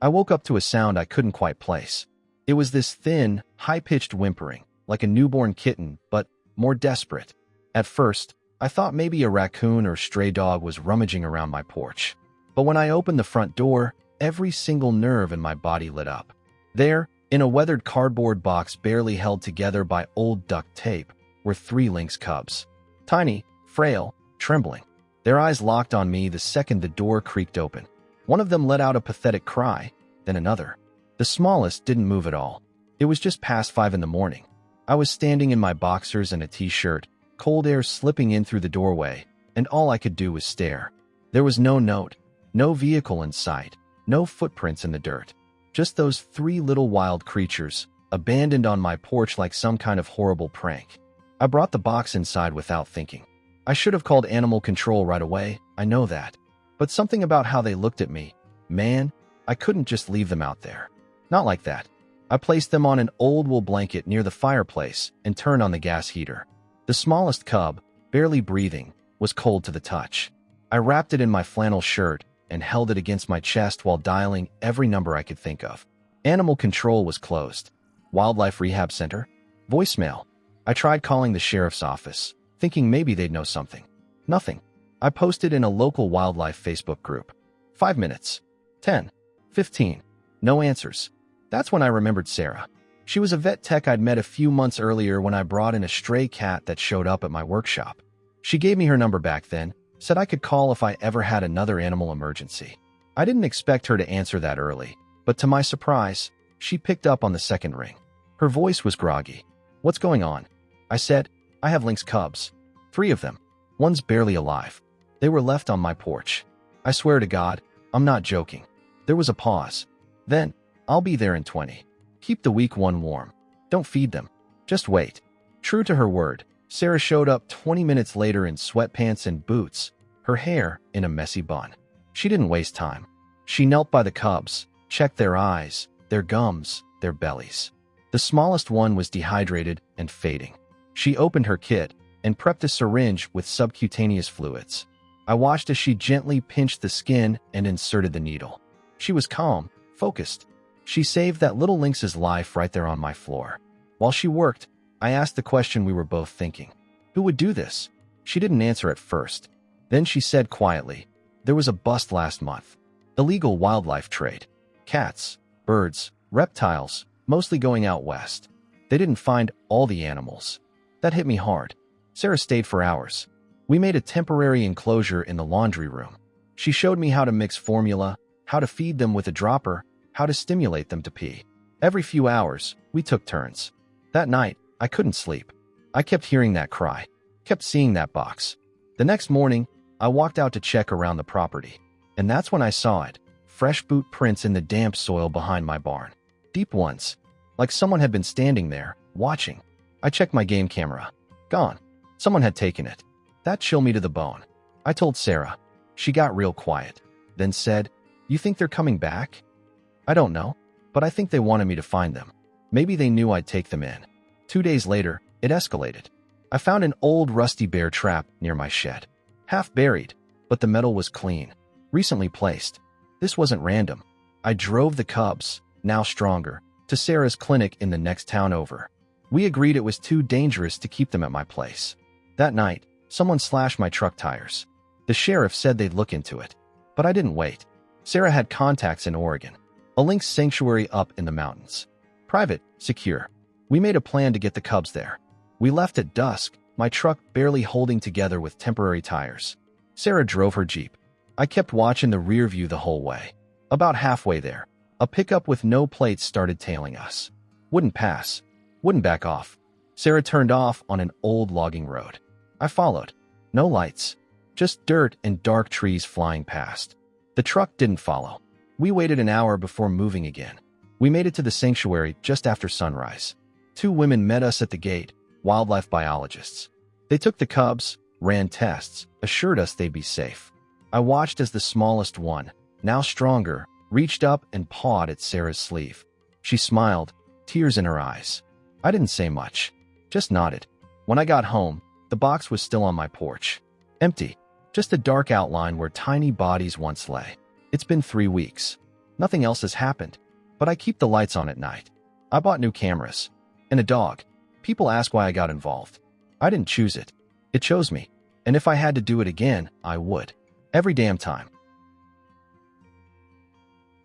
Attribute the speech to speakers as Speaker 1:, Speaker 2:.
Speaker 1: I woke up to a sound I couldn't quite place. It was this thin, high-pitched whimpering, like a newborn kitten, but more desperate. At first, I thought maybe a raccoon or stray dog was rummaging around my porch. But when I opened the front door, every single nerve in my body lit up. There, in a weathered cardboard box barely held together by old duct tape, were 3 lynx cubs. Tiny, frail, trembling. Their eyes locked on me the second the door creaked open. One of them let out a pathetic cry, then another. The smallest didn't move at all. It was just past 5 in the morning. I was standing in my boxers and a t-shirt, cold air slipping in through the doorway, and all I could do was stare. There was no note, no vehicle in sight, no footprints in the dirt. Just those 3 little wild creatures, abandoned on my porch like some kind of horrible prank. I brought the box inside without thinking. I should have called animal control right away, I know that. But something about how they looked at me, man, I couldn't just leave them out there. Not like that. I placed them on an old wool blanket near the fireplace and turned on the gas heater. The smallest cub, barely breathing, was cold to the touch. I wrapped it in my flannel shirt and held it against my chest while dialing every number I could think of. Animal control was closed. Wildlife Rehab Center? Voicemail. I tried calling the sheriff's office, thinking maybe they'd know something. Nothing. I posted in a local wildlife Facebook group. 5 minutes. 10. 15. No answers. That's when I remembered Sarah. She was a vet tech I'd met a few months earlier when I brought in a stray cat that showed up at my workshop. She gave me her number back then, said I could call if I ever had another animal emergency. I didn't expect her to answer that early, but to my surprise, she picked up on the second ring. Her voice was groggy. "What's going on?" I said, "I have lynx cubs. 3 of them. One's barely alive. They were left on my porch. I swear to God, I'm not joking." There was a pause. Then, "I'll be there in 20. Keep the weak one warm. Don't feed them. Just wait." True to her word, Sarah showed up 20 minutes later in sweatpants and boots, her hair in a messy bun. She didn't waste time. She knelt by the cubs, checked their eyes, their gums, their bellies. The smallest one was dehydrated and fading. She opened her kit and prepped a syringe with subcutaneous fluids. I watched as she gently pinched the skin and inserted the needle. She was calm, focused. She saved that little lynx's life right there on my floor. While she worked, I asked the question we were both thinking. Who would do this? She didn't answer at first. Then she said quietly, "There was a bust last month. Illegal wildlife trade. Cats, birds, reptiles, mostly going out west. They didn't find all the animals." That hit me hard. Sarah stayed for hours. We made a temporary enclosure in the laundry room. She showed me how to mix formula, how to feed them with a dropper, how to stimulate them to pee. Every few hours, we took turns. That night, I couldn't sleep. I kept hearing that cry, kept seeing that box. The next morning, I walked out to check around the property. And that's when I saw it, fresh boot prints in the damp soil behind my barn. Deep ones, like someone had been standing there, watching. I checked my game camera. Gone. Someone had taken it. That chilled me to the bone. I told Sarah. She got real quiet, then said, "You think they're coming back?" "I don't know, but I think they wanted me to find them. Maybe they knew I'd take them in." 2 days later, it escalated. I found an old rusty bear trap near my shed. Half buried, but the metal was clean, recently placed. This wasn't random. I drove the cubs, now stronger, to Sarah's clinic in the next town over. We agreed it was too dangerous to keep them at my place. That night, someone slashed my truck tires. The sheriff said they'd look into it, but I didn't wait. Sarah had contacts in Oregon, a lynx sanctuary up in the mountains. Private, secure. We made a plan to get the cubs there. We left at dusk, my truck barely holding together with temporary tires. Sarah drove her Jeep. I kept watching the rear view the whole way. About halfway there, a pickup with no plates started tailing us. Wouldn't pass. Wouldn't back off. Sarah turned off on an old logging road. I followed. No lights. Just dirt and dark trees flying past. The truck didn't follow. We waited an hour before moving again. We made it to the sanctuary just after sunrise. 2 women met us at the gate, wildlife biologists. They took the cubs, ran tests, assured us they'd be safe. I watched as the smallest one, now stronger, reached up and pawed at Sarah's sleeve. She smiled, tears in her eyes. I didn't say much, just nodded. When I got home, the box was still on my porch. Empty, just a dark outline where tiny bodies once lay. It's been 3 weeks. Nothing else has happened, but I keep the lights on at night. I bought new cameras. And a dog. People ask why I got involved. I didn't choose it. It chose me. And if I had to do it again, I would. Every damn time.